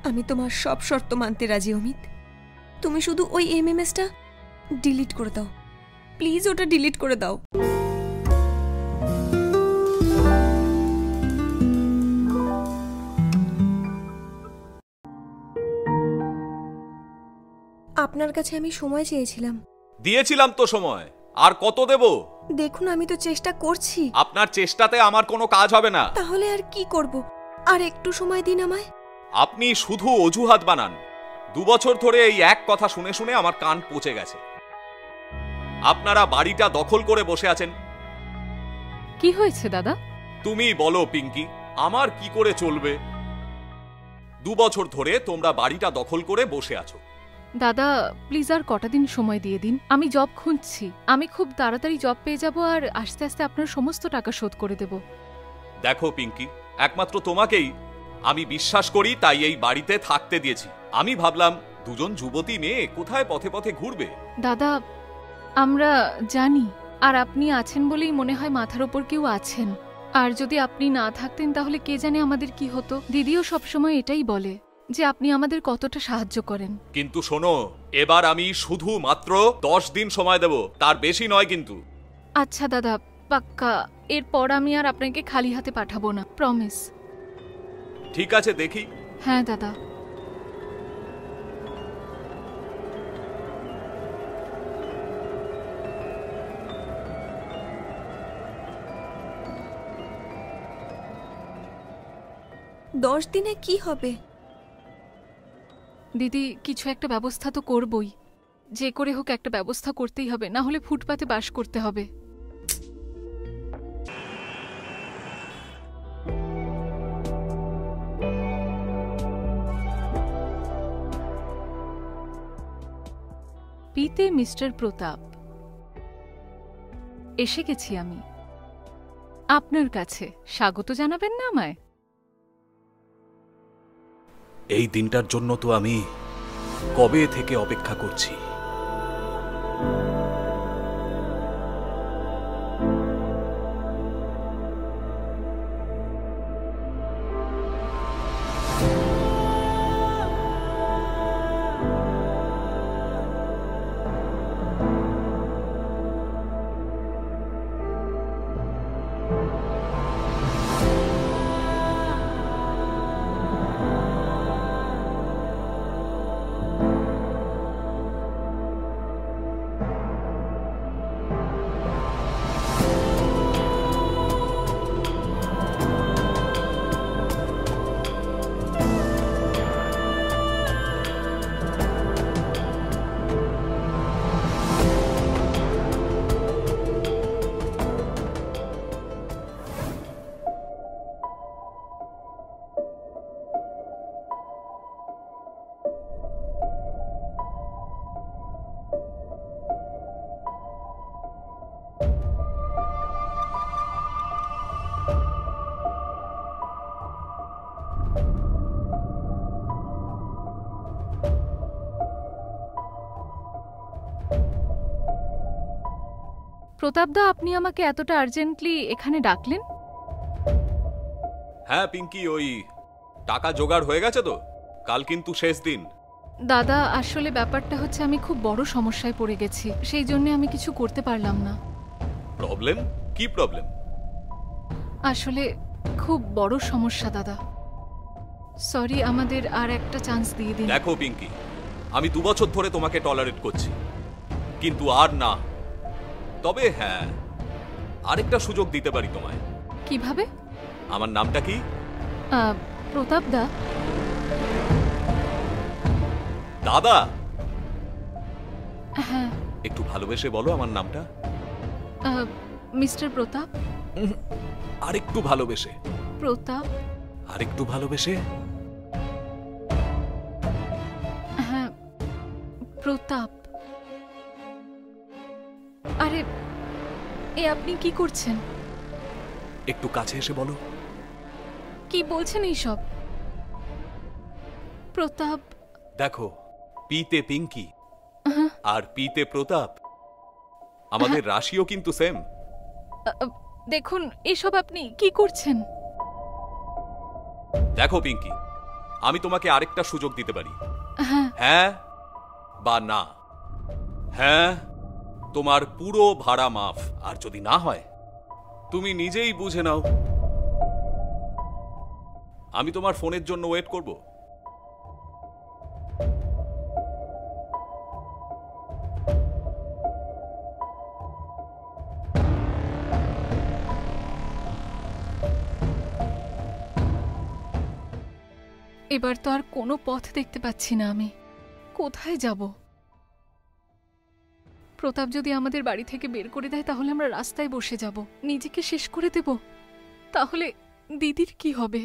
আমি তোমার সব শর্ত মানতে রাজি অমিত। তুমি শুধু ওই এমএমএসটা ডিলিট করে দাও প্লিজ, ওটা ডিলিট করে দাও। আপনার কাছে আমি সময় চেয়েছিলাম। দিয়েছিলাম তো সময়, আর কত দেব? দেখুন আমি তো চেষ্টা করছি। আপনার চেষ্টাতে আমার কোনো কাজ হবে না। তাহলে আর কি করব? আর একটু সময় দিন আমায়। আপনি শুধু অজুহাত বানান। 2 বছর ধরে এই এক কথা শুনে শুনে আমার কান পচে গেছে। আপনারা বাড়িটা দখল করে বসে আছেন। কি হয়েছে দাদা? তুমি বলো পিঙ্কি, আমার কি করে চলবে? 2 বছর ধরে তোমরা বাড়িটা দখল করে বসে আছো। দাদা প্লিজ আর কটা দিন সময় দিয়ে দিন। আমি জব খুঁজছি, আমি খুব তাড়াতাড়ি জব পেয়ে যাব আর আস্তে আস্তে আপনার সমস্ত টাকা শোধ করে দেব। দেখো পিঙ্কি, একমাত্র তোমাকেই আমি বিশ্বাস করি, তাই এই বাড়িতে থাকতে দিয়েছি। আমি ভাবলাম দুজন যুবতী মেয়ে কোথায় পথে পথে ঘুরবে। দাদা আমরা জানি, আর আপনি আছেন বলেই মনে হয় মাথার ওপর কেউ আছেন। আর যদি আপনি না থাকতেন তাহলে কে জানে আমাদের কি হতো। দিদিও সবসময় এটাই বলে যে আপনি আমাদের কতটা সাহায্য করেন। কিন্তু শোনো, এবার আমি শুধু মাত্র 10 দিন সময় দেব, তার বেশি নয় কিন্তু। আচ্ছা দাদা পাক্কা, এরপর আমি আর আপনাকে খালি হাতে পাঠাবো না, প্রমিস। ঠিক আছে, দেখি। হ্যাঁ দাদা। দশ দিনে কি হবে? দিদি কিছু একটা ব্যবস্থা তো করবই, যে করে হোক একটা ব্যবস্থা করতেই হবে, না হলে ফুটপাতে বাস করতে হবে। পিতে মিস্টার প্রতাপ, এসে গেছি আমি আপনার কাছে। স্বাগত জানাবেন না আমায়? এই দিনটার জন্য তো আমি কবে থেকে অপেক্ষা করছি। প্রতাপদা, আপনি আমাকে এতটা আর্জেন্টলি এখানে ডাকলেন? হ্যাঁ পিঙ্কি, ওই টাকা জোগাড় হয়ে গেছে তো, কাল কিন্তু শেষ দিন। দাদা আসলে ব্যাপারটা হচ্ছে আমি খুব বড় সমস্যায় পড়ে গেছি, সেই জন্য আমি কিছু করতে পারলাম না। প্রবলেম? কি প্রবলেম? আসলে খুব বড় সমস্যা দাদা, সরি, আমাদের আর একটা চান্স দিয়ে দিন। দেখো পিঙ্কি, আমি 2 বছর ধরে তোমাকে টলারেট করছি, কিন্তু আর না। তবে হ্যাঁ, আরেকটা সুযোগ দিতে পারি তোমায়। কিভাবে? আমার নামটা কি? প্রতাপদা। দাদা? হ্যাঁ। একটু ভালোবেসে বলো আমার নামটা। মিস্টার প্রতাপ। আরেকটু ভালোবেসে। প্রতাপ। আরেকটু ভালোবেসে। হ্যাঁ, প্রতাপ। আরে এ আপনি কি করছেন? একটু কাছে এসে বলো। কি বলছেন এইসব? প্রতাপ। দেখো, পিতে পিঙ্কি আর পিতে প্রতাপ, আমাদের রাশিও কিন্তু সেম। দেখুন এসব আপনি কি করছেন? দেখো পিঙ্কি, আমি তোমাকে আরেকটা সুযোগ দিতে পারি। হ্যাঁ। হ্যাঁ বা না? হ্যাঁ, তোমার পুরো ভাড়া মাফ, আর যদি না হয় তুমি নিজেই বুঝে নাও। আমি তোমার ফোনের জন্য ওয়েট করব। এবার তো আর কোনো পথ দেখতে পাচ্ছি না। আমি কোথায় যাব? প্রতাপ যদি আমাদের বাড়ি থেকে বের করে দেয় তাহলে আমরা রাস্তায় বসে যাব, নিজেকে শেষ করে দেব। তাহলে দিদির কি হবে?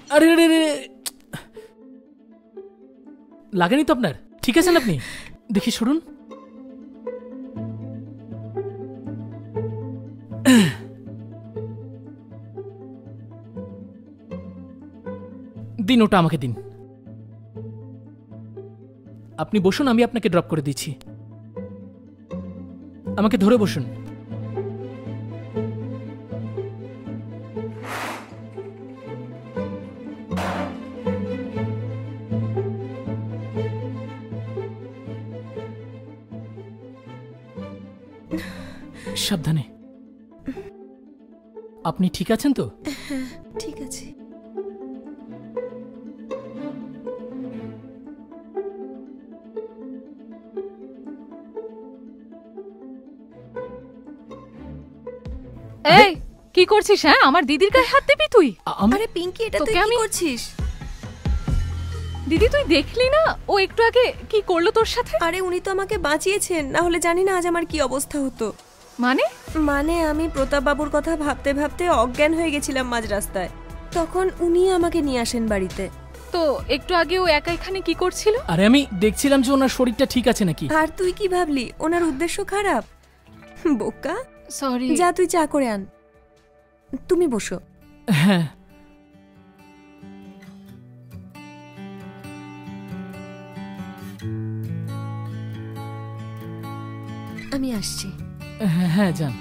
আরে রে রে, লাগেনি তো আপনার? ঠিক আছেন আপনি? দেখি সরুন। দিন, ওটা আমাকে দিন। আপনি বসুন, আমি আপনাকে ড্রপ করে দিচ্ছি। আমাকে ধরে বসুন। সাবধানে। আপনি ঠিক আছেন তো? হ্যাঁ, ঠিক আছে। এই কি করছিস? হ্যাঁ, আমার দিদির গায়ে হাত দিবি তুই? আরে পিঙ্কি, এটা তুই তোকে কি আমি- করছিস? দিদি তুই দেখলি না ও একটু আগে কি করলো তোর সাথে? আরে উনি তো আমাকে বাঁচিয়েছেন, না হলে জানি না আজ আমার কি অবস্থা হতো। মানে আমি প্রতাপ বাবুর কথা ভাবতে ভাবতে অজ্ঞান হয়ে গেছিলাম মাঝ রাস্তায়। তখন উনি আমাকে নিয়ে আসেন বাড়িতে। তো একটু আগে ও একা এখানে কি করছিল? আরে আমি দেখছিলাম যে ওনার শরীরটা ঠিক আছে নাকি। আর তুই কি ভাবলি ওনার উদ্দেশ্য খারাপ? বোকা, সরি। যা তুই চা করে আন। তুমি বসো। হ্যাঁ, আমি আসছি। হ্যাঁ হ্যাঁ, যান।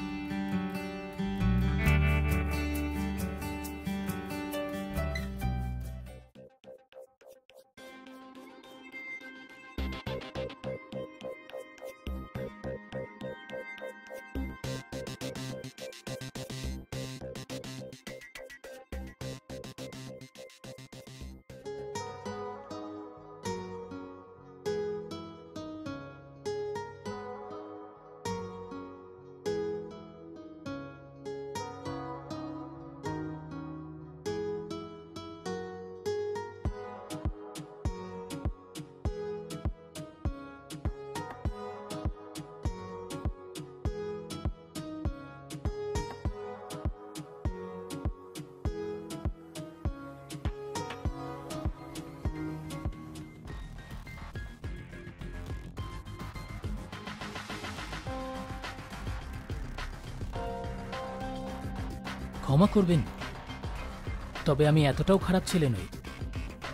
ক্ষমা করবেন, তবে আমি এতটাও খারাপ ছেলে নই।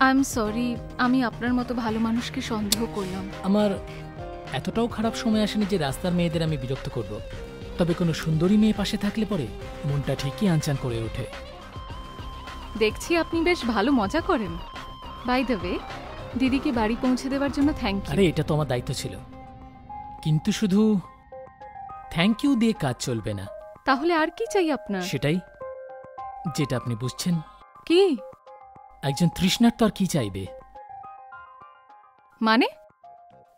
আই এম সরি, আমি আপনার মতো ভালো মানুষকে সন্দেহ করলাম। আমার এতটাও খারাপ সময় আসেনি যে রাস্তার মেয়েদের আমি বিরক্ত করব। তবে কোনো সুন্দরী মেয়ে পাশে থাকলে পরে মনটা ঠিকই আনচান করে ওঠে। দেখছি আপনি বেশ ভালো মজা করেন। বাই দ্য ওয়ে, দিদিকে বাড়ি পৌঁছে দেওয়ার জন্য থ্যাংক ইউ। আরে এটা তো আমার দায়িত্ব ছিল, কিন্তু শুধু থ্যাংক ইউ দিয়ে কাজ চলবে না। তাহলে আর কি চাই আপনার? সেটাই, যেটা আপনি বুঝছেন। কি একজন তৃষ্ণার্ত আর কি চাইবে? মানে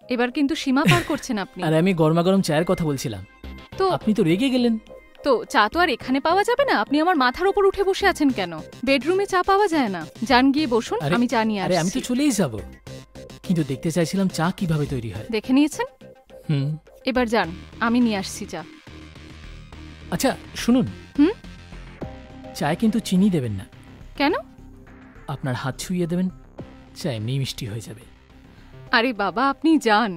এবার কিন্তু সীমা পার করছেন আপনি। আর আমি গরমা গরম চায়ের কথা বলছিলাম, তো আপনি তো রেগে গেলেন। তো চা তো আর এখানে পাওয়া যাবে না। আপনি আমার মাথার উপর উঠে বসে আছেন কেন? বেডরুমে চা পাওয়া যায় না? যান গিয়ে বসুন, আরে, আমি চা নিয়ে আরে আমি আসছি। তো চলেই যাব, কিন্তু দেখতে চাইছিলাম চা কিভাবে তৈরি হয়। দেখে নিয়েছেন? হুম। এবার যান, আমি নিয়ে আসছি চা। আচ্ছা শুনুন, হুম? চায় কিন্তু চিনি দেবেন না। কেন? আপনার হাত ছুঁয়ে দেবেন, চা এমনি মিষ্টি হয়ে যাবে। আরে বাবা, আপনি যান।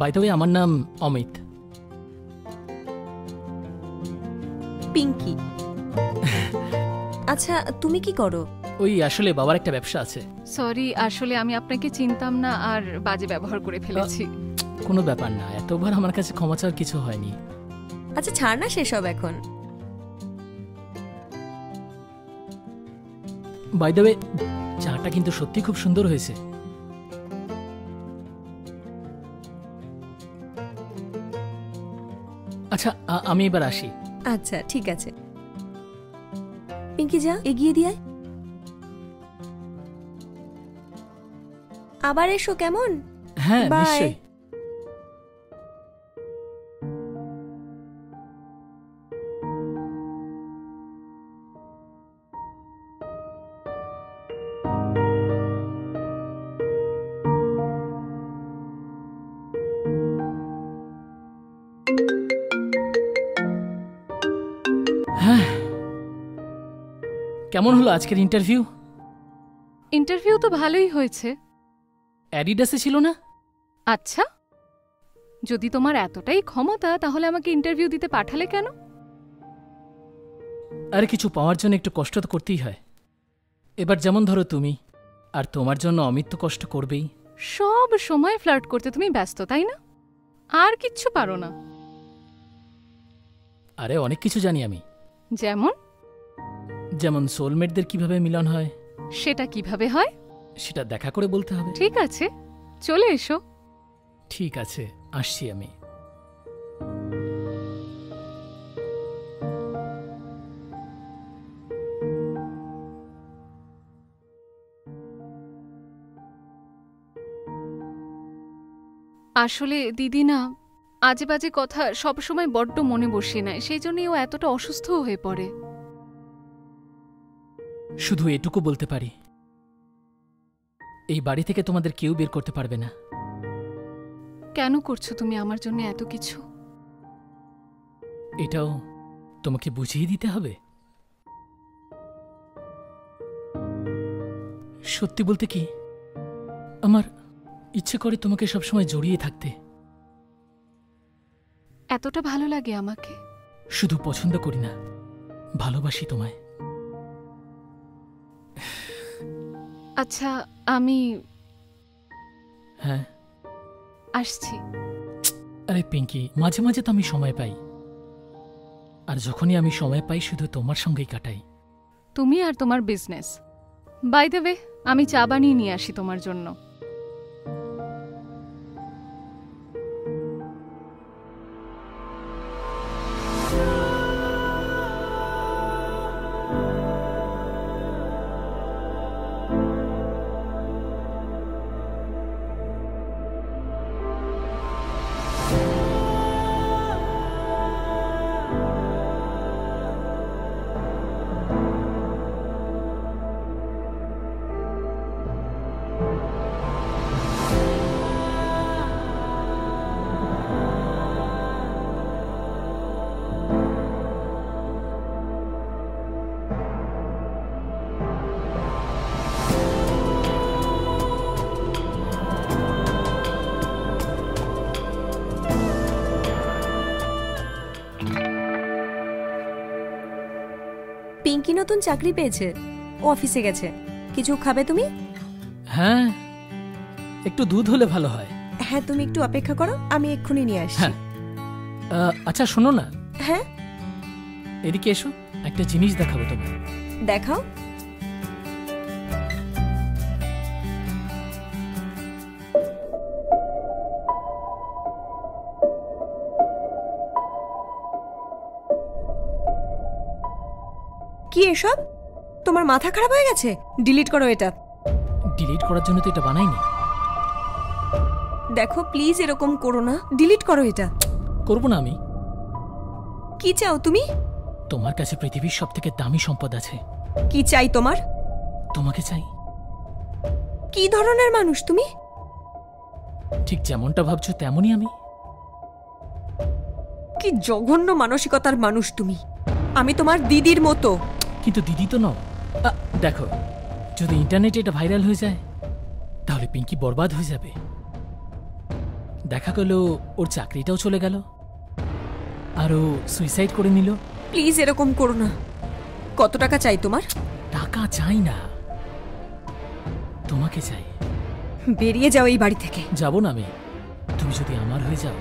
বাই দ্য ওয়ে, আমার নাম অমিত। পিঙ্কি। আচ্ছা, তুমি কি করো? ওই আসলে বাবার একটা ব্যবসা আছে। সরি, আসলে আমি আপনাকে চিনতাম না আর বাজে ব্যবহার করে ফেলেছি। কোনো ব্যাপার না, এতবার আমার কাছে ক্ষমা চাওয়ার কিছু হয়নি। আচ্ছা ছাড় না সেসব এখন। বাই দ্য ওয়ে, চাটা কিন্তু সত্যি খুব সুন্দর হয়েছে। আচ্ছা, আমি এবার আসি। আচ্ছা ঠিক আছে। পিঙ্কি যা, এগিয়ে দিয়ে আবার এসো, কেমন? হ্যাঁ Bye. নিশ্চয়ই। হ্যাঁ, কেমন হলো আজকের ইন্টারভিউ? ইন্টারভিউ তো ভালোই হয়েছে। অ্যাডিডাসে ছিল না? আচ্ছা, যদি তোমার এতটাই ক্ষমতা তাহলে আমাকে ইন্টারভিউ দিতে পাঠালে কেন? আরে কিছু পাওয়ার জন্য একটু কষ্ট তো করতেই হয়। এবার যেমন ধরো তুমি, আর তোমার জন্য অমিত তো কষ্ট করবেই। সব সময় ফ্লার্ট করতে তুমি ব্যস্ত, তাই না? আর কিচ্ছু পারো না? আরে অনেক কিছু জানি আমি। যেমন? যেমন সোলমেটদের কিভাবে মিলন হয়। সেটা কিভাবে হয় সেটা দেখা করে বলতে হবে। ঠিক আছে, চলে এসো। ঠিক আছে, আসছি আমি। আসলে দিদি না, আজে বাজে কথা সবসময় বড্ড মনে বসিয়ে নেয়, সেই জন্যই ও এতটা অসুস্থ হয়ে পড়ে। শুধু এটুকু বলতে পারি, এই বাড়ি থেকে তোমাদের কেউ বের করতে পারবে না। কেন করছো তুমি আমার জন্য এত কিছু? এটাও তোমাকে বুঝিয়ে দিতে হবে? সত্যি বলতে কি, আমার ইচ্ছে করে তোমাকে সবসময় জড়িয়ে থাকতে। এতটা ভালো লাগে আমাকে? শুধু পছন্দ করি না, ভালোবাসি তোমায়। আচ্ছা, আমি হ্যাঁ আসছি। আরে পিঙ্কি, মাঝে মাঝে তো আমি সময় পাই, আর যখনই আমি সময় পাই শুধু তোমার সঙ্গেই কাটাই। তুমি আর তোমার বিজনেস। বাই দ্য ওয়ে, আমি চা বানিয়ে নিয়ে আসি তোমার জন্য। পিঙ্কি নতুন চাকরি পেয়েছে, ও অফিসে গেছে। কিছু খাবে তুমি? হ্যাঁ, একটু দুধ হলে ভালো হয়। হ্যাঁ, তুমি একটু অপেক্ষা করো, আমি এক্ষুনি নিয়ে আসছি। হ্যাঁ, আচ্ছা শোনো না, হ্যাঁ এদিকে এসো, একটা জিনিস দেখাবো তোমায়। দেখাও। কি এসব? তোমার মাথা খারাপ হয়ে গেছে? ডিলিট করো এটা। ডিলিট করার জন্য তো এটা বানাইনি। দেখো প্লিজ এরকম করো না, ডিলিট করো এটা। করবো না আমি। কি চাও তুমি? তোমার কাছে পৃথিবীর সব থেকে দামি সম্পদ আছে। কি চাই তোমার? তোমাকে চাই। কি ধরনের মানুষ তুমি? ঠিক যেমনটা ভাবছো তেমনই আমি। কি জঘন্য মানসিকতার মানুষ তুমি। আমি তোমার দিদির মতো। কিন্তু দিদি তো নও। দেখো, যদি ইন্টারনেটে এটা ভাইরাল হয়ে যায় তাহলে পিঙ্কি বরবাদ হয়ে যাবে। দেখা গেল ওর চাকরিটাও চলে গেল, আর ও সুইসাইড করে নিল। প্লিজ এরকম করো না। কত টাকা চাই তোমার? টাকা চাই না, তোমাকে চাই। বেরিয়ে যাও এই বাড়ি থেকে। যাব না আমি। তুমি যদি আমার হয়ে যাও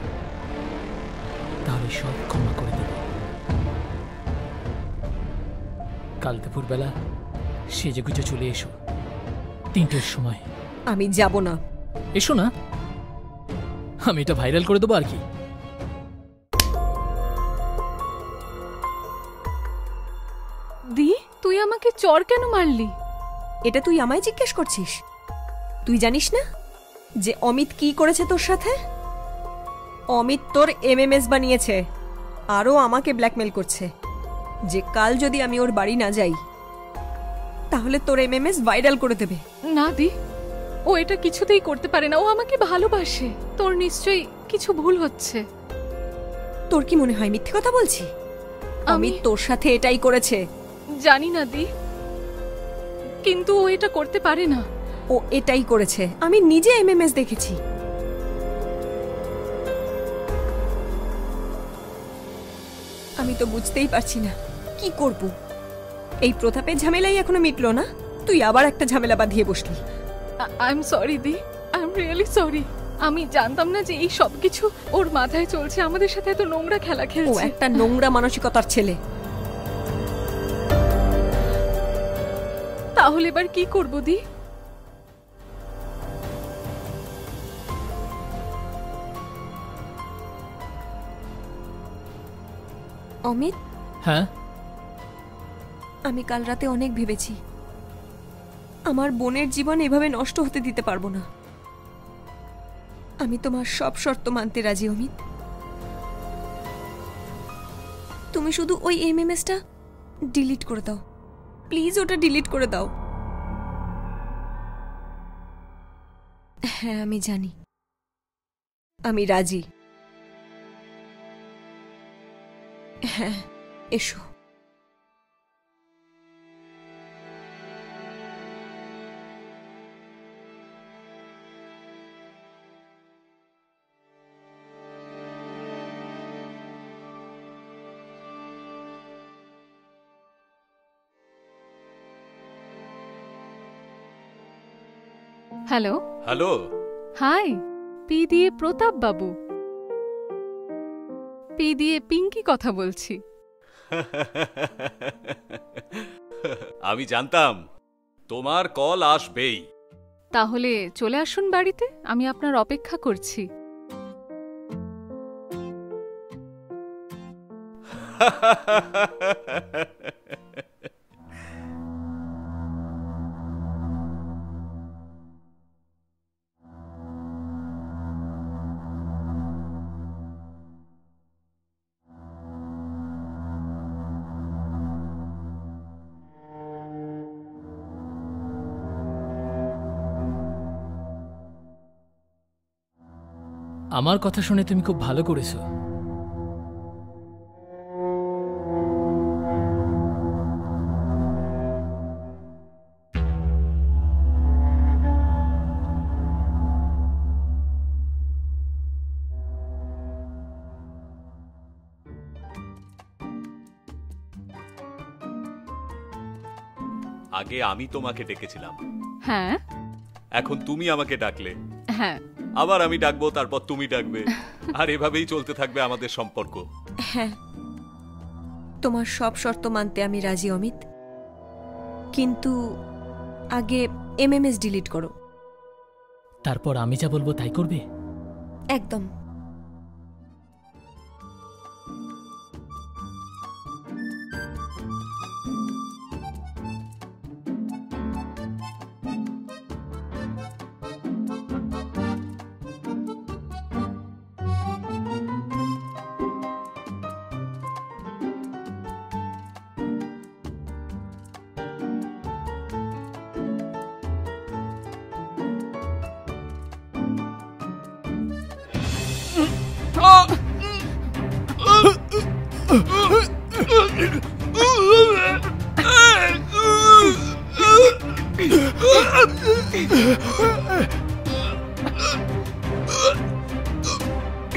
তাহলে সব ক্ষমা করে দেব। কাল দুপুরবেলা সেজে গুজে চলে এসো, 3টের সময়। আমি যাব না। এসো না, আমি এটা ভাইরাল করে দেবো আর কি। দি, তুই আমাকে চর কেন মারলি? এটা তুই আমায় জিজ্ঞেস করছিস? তুই জানিস না যে অমিত কি করেছে তোর সাথে? অমিত তোর এমএমএস বানিয়েছে, আরও আমাকে ব্ল্যাকমেল করছে যে কাল যদি আমি ওর বাড়ি না যাই তাহলে তোর এমএমএস ভাইরাল করে দেবে। না দি, ও এটা কিছুতেই করতে পারে না। ও আমাকে ভালোবাসে। তোর নিশ্চয়ই কিছু ভুল হচ্ছে। তোর কি মনে হয় মিথ্যে কথা বলছি? অমিত তোর সাথে এটাই করেছে। জানি না দি, কিন্তু ও এটা করতে পারে না। ও এটাই করেছে, আমি নিজে এমএমএস দেখেছি। আমি তো বুঝতেই পারছি না কি করব। এই প্রতাপের ঝামেলাই এখনো মিটলো না, তুই আবার একটা ঝামেলা বাঁধিয়ে বসলি। আই এম সরি দি, আই এম রিয়েলি সরি। আমি জানতাম না যে এই সব কিছু ওর মাথায় চলছে। আমাদের সাথে এত নোংরা খেলা ও খেলছে। একটা নোংরা মানসিকতার ছেলে। তাহলে এবার কি করব দি? অমিত, হ্যাঁ, আমি কাল রাতে অনেক ভেবেছি। আমার বোনের জীবন এভাবে নষ্ট হতে দিতে পারবো না। আমি তোমার সব শর্ত মানতে রাজি অমিত। তুমি শুধু ওই এমএমএসটা ডিলিট করে দাও, প্লিজ ওটা ডিলিট করে দাও। হ্যাঁ আমি জানি, আমি রাজি। হ্যাঁ এসো। হ্যালো। হ্যালো। হাই। পি দিয়ে প্রতাপ বাবু। পি দিয়ে পিঙ্কি কথা বলছি। আমি জানতাম তোমার কল আসবেই। তাহলে চলে আসুন বাড়িতে, আমি আপনার অপেক্ষা করছি। আমার কথা শুনে তুমি খুব ভালো করেছো। আগে আমি তোমাকে ডেকেছিলাম, হ্যাঁ এখন তুমি আমাকে ডাকলে। হ্যাঁ, আবার আমি ডাকবো, তারপর তুমি ডাকবে, আর এভাবেই চলতে থাকবে আমাদের সম্পর্ক। হ্যাঁ তোমার সব শর্ত মানতে আমি রাজি অমিত, কিন্তু আগে এমএমএস ডিলিট করো। তারপর আমি যা বলবো তাই করবে? একদম।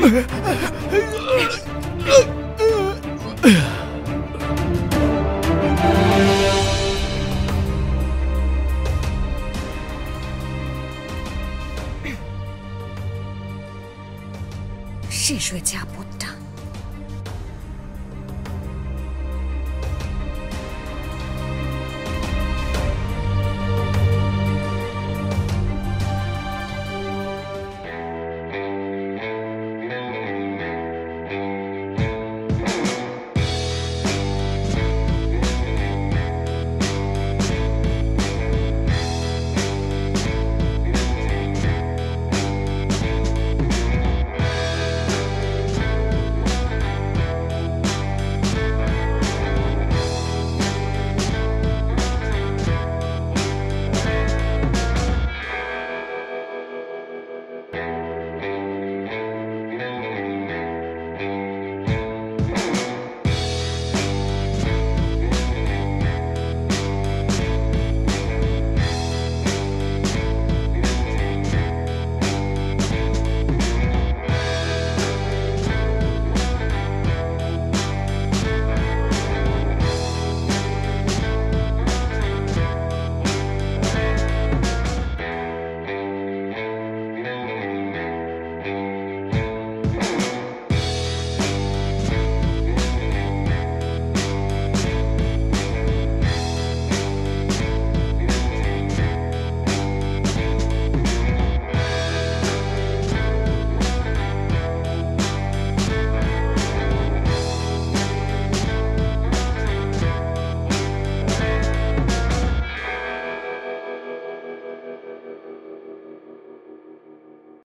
শেষ হয়েছে আপদটা।